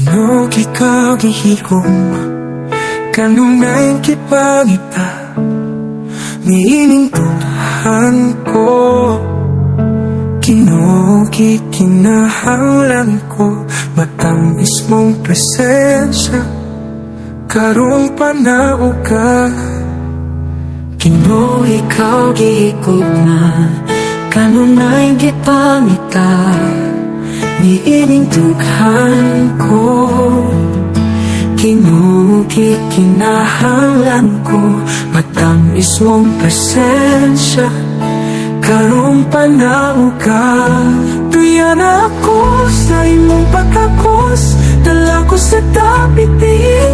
Kinog ikaw gihigom, kanunay kipangita, niining tunahan ko. Kinog ikinahanglan ko, matamis mong presensya, karong panao ka. Kinog ikaw gihigom na, kanunay gipangita, niining dughan ko. Kinog ikinahanglan ko, matamis mong presensya, karong panao ka. Tuyan ako sa imong pagkakos, dala ko sa dapit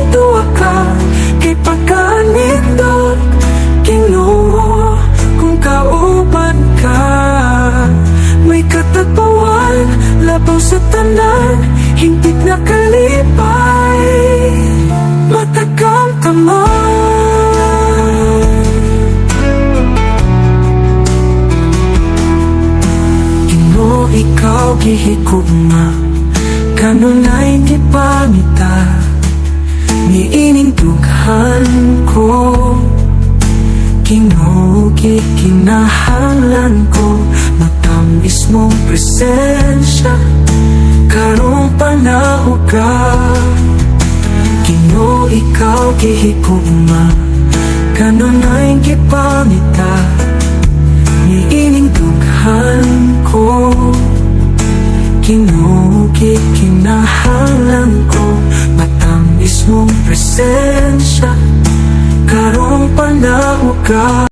tuwa ka. Kay pagkanindot, Ginoo, kung kauban ka. May katagpawan, labaw sa tanan, hingpit na kalipay, matagang taman. Ginoo, ikaw gihigugma, kanunay gipangita, niining dughan ko. Ginoo, ikinahanglan ko, matamis mong presensya, karong panao ka. Ginoo, ikaw gihigugma, kanunay gipangita, niining dughan ko. Ginoo, ikinahanglan ko, matamis mong presensya, karong panao ka.